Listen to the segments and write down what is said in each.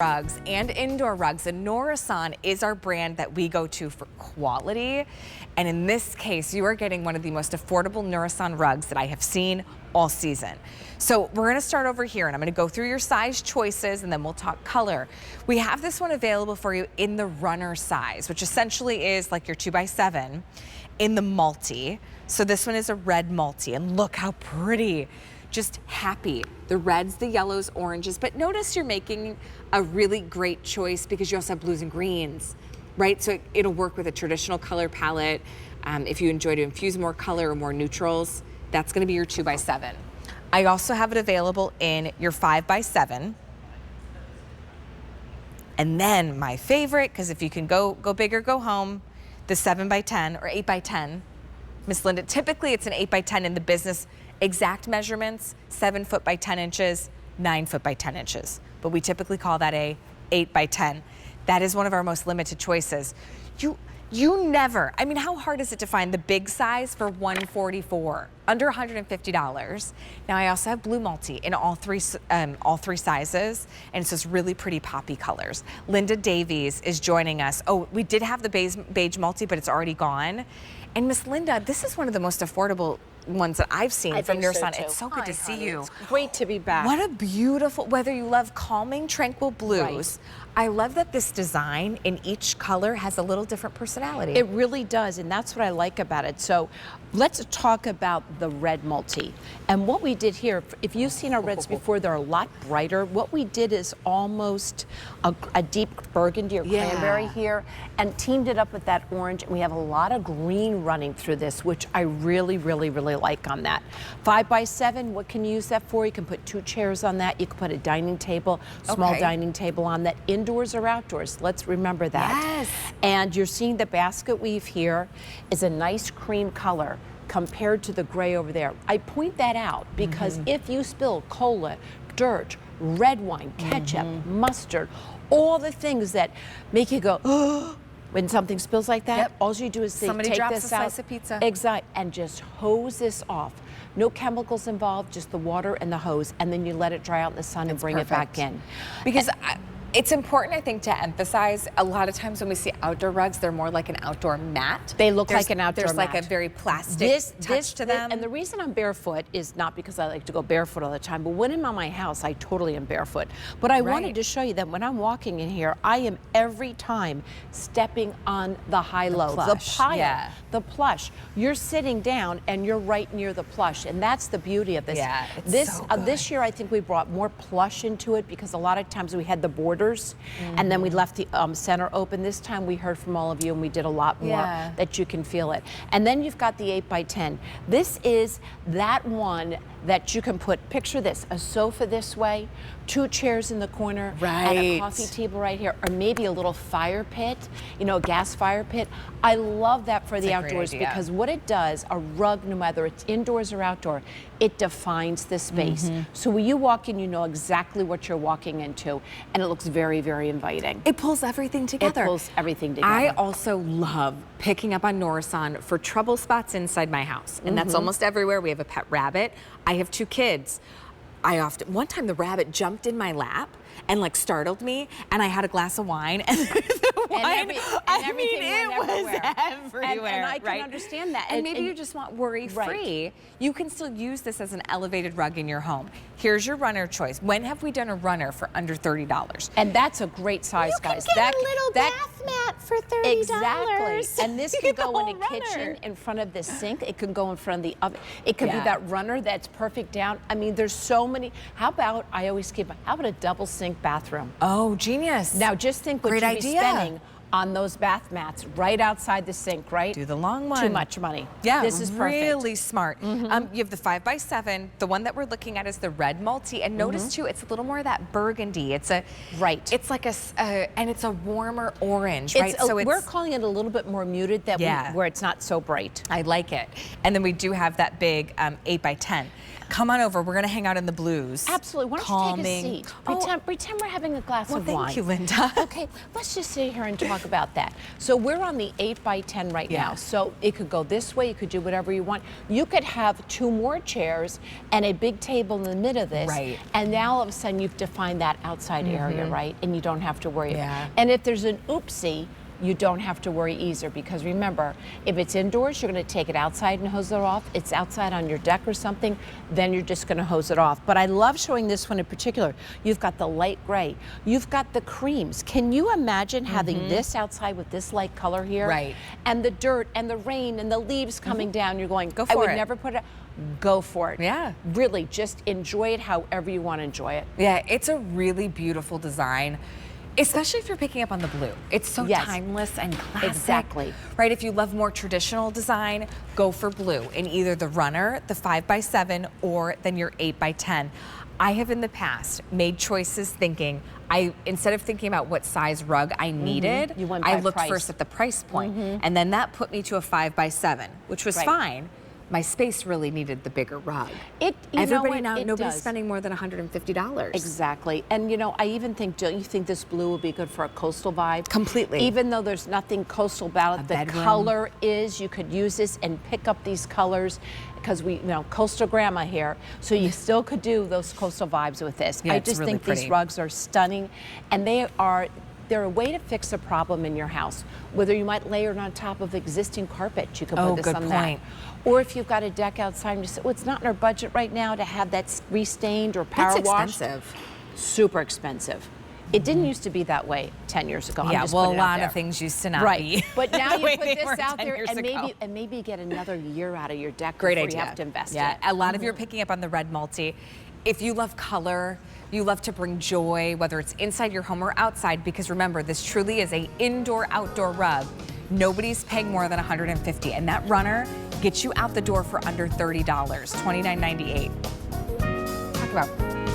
Rugs and indoor rugs, and Nourison is our brand that we go to for quality. And in this case, you are getting one of the most affordable Nourison rugs that I have seen all season. So we're gonna start over here and I'm gonna go through your size choices and then we'll talk color. We have this one available for you in the runner size, which essentially is like your 2x7 in the multi. So this one is a red multi, and look how pretty. Just happy. The reds, the yellows, oranges, but notice you're making a really great choice because you also have blues and greens, right? So it'll work with a traditional color palette. If you enjoy to infuse more color or more neutrals, that's gonna be your 2x7. I also have it available in your 5x7. And then my favorite, because if you can go big or go home, the 7x10 or 8x10. Miss Linda, typically it's an 8x10 in the business exact measurements, 7 foot by 10 inches, 9 foot by 10 inches. But we typically call that a 8x10. That is one of our most limited choices. You never, I mean, how hard is it to find the big size for $144, under $150? Now I also have blue multi in all three sizes, and it's just really pretty poppy colors. Linda Davies is joining us. Oh, we did have the beige multi, but it's already gone. And Miss Linda, this is one of the most affordable ones that I've seen from Nourison. So it's so good to see you. It's great to be back. What a beautiful, whether you love calming, tranquil blues, I love that this design in each color has a little different personality. It really does, and that's what I like about it. So let's talk about the red multi. And what we did here, if you've seen our reds before, they're a lot brighter. What we did is almost a deep burgundy or cranberry here, and teamed it up with that orange. And we have a lot of green running through this, which I really, really, really like on that. 5x7, what can you use that for? You can put 2 chairs on that. You can put a dining table, small dining table on that. Indoors or outdoors, let's remember that. Yes. And you're seeing the basket weave here is a nice cream color compared to the gray over there. I point that out because if you spill cola, dirt, red wine, ketchup, mustard, all the things that make you go, oh, when something spills like that, all you do is somebody take drops this a out, slice of pizza. exactly, and just hose this off. No chemicals involved, just the water and the hose, and then you let it dry out in the sun and bring it back in. Because it's important, I think, to emphasize, a lot of times when we see outdoor rugs, they're more like an outdoor mat. They look like an outdoor mat. There's like a very plastic touch to them. And the reason I'm barefoot is not because I like to go barefoot all the time, but when I'm at my house, I totally am barefoot. But I wanted to show you that when I'm walking in here, I am every time stepping on the high-low, the pile, the plush. You're sitting down and you're right near the plush, and that's the beauty of this. Yeah, it's so good. This year, I think we brought more plush into it because a lot of times we had the borders and then we left the center open. This time we heard from all of you and we did a lot more that you can feel it. And then you've got the 8x10. This is that one that you can put, picture this, a sofa this way, 2 chairs in the corner, and a coffee table right here, or maybe a little fire pit, you know, a gas fire pit. I love that for the outdoors because what it does, a rug, no matter it's indoors or outdoor, it defines the space. So when you walk in, you know exactly what you're walking into, and it looks very, very inviting. It pulls everything together. It pulls everything together. I also love picking up on Nourison for trouble spots inside my house, and that's almost everywhere. We have a pet rabbit. I have 2 kids. One time the rabbit jumped in my lap and like startled me, and I had a glass of wine, and the wine, I mean, it was everywhere. And I can understand that. And maybe you just want worry-free. You can still use this as an elevated rug in your home. Here's your runner choice. When have we done a runner for under $30? And that's a great size, guys. You can get a little bath mat for $30. Exactly. And this can go in a kitchen in front of the sink. It can go in front of the oven. It could be that runner that's perfect down. I mean, there's so many. How about, I always keep, how about a double sink bathroom? Oh, genius. Now just think what you'd be spending on those bath mats right outside the sink, right? Do the long one. Too much money. Yeah, this is perfect. Really smart. You have the 5x7. The one that we're looking at is the red multi, and notice too, it's a little more of that burgundy. It's a It's like and it's a warmer orange, right? So we're calling it a little bit more muted, where it's not so bright. I like it. And then we do have that big 8x10. Come on over. We're going to hang out in the blues. Absolutely. Why don't you take a seat? Pretend we're having a glass of wine. Thank you, Linda. Okay, let's just sit here and talk about that. So we're on the 8x10 right now. So it could go this way. You could do whatever you want. You could have 2 more chairs and a big table in the middle of this. Right. And now all of a sudden you've defined that outside area, right? And you don't have to worry. Yeah. And if there's an oopsie, you don't have to worry either, because remember, if it's indoors, you're going to take it outside and hose it off. It's outside on your deck or something, then you're just going to hose it off. But I love showing this one in particular. You've got the light gray. You've got the creams. Can you imagine having this outside with this light color here? Right. And the dirt and the rain and the leaves coming down. You're going, go for it. I would never put it. Go for it. Yeah. Really, just enjoy it however you want to enjoy it. Yeah, it's a really beautiful design. Especially if you're picking up on the blue. It's so timeless and classic. Exactly. Right, if you love more traditional design, go for blue in either the runner, the 5x7, or then your 8x10. I have in the past made choices thinking, instead of thinking about what size rug I needed, You went by I looked price. first at the price point. And then that put me to a 5x7, which was fine. My space really needed the bigger rug. Nobody's spending more than $150. Exactly. And you know, I even think, don't you think this blue would be good for a coastal vibe? Completely. Even though there's nothing coastal about it, the color is, you could use this and pick up these colors, because we, coastal grandma here, so you still could do those coastal vibes with this. Yeah, I just think these rugs are stunning, and they're a way to fix a problem in your house. Whether you might layer it on top of existing carpet, you could put this on that. Or if you've got a deck outside and you say, well, it's not in our budget right now to have that restained or power washed. That's expensive. Super expensive. It didn't used to be that way 10 years ago. Yeah, well, a lot of things used to not be. But now you put this out 10 there years ago. and maybe get another year out of your deck Great before idea. you have to invest in Yeah, it. a lot of you are picking up on the red multi. If you love color, you love to bring joy, whether it's inside your home or outside, because remember, this truly is a indoor-outdoor rug. Nobody's paying more than $150, and that runner gets you out the door for under $30, $29.98. Talk about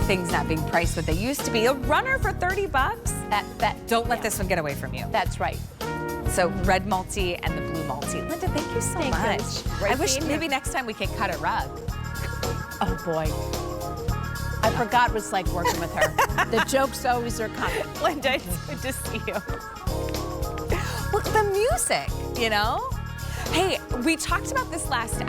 things not being priced what they used to be. A runner for 30 bucks? Don't let this one get away from you. That's right. So red multi and the blue multi. Linda, thank you so much. I wish maybe next time we could cut a rug. Oh boy. I forgot what it's like working with her. The jokes always are coming. Linda, it's good to see you. Look, the music, Hey, we talked about this last hour.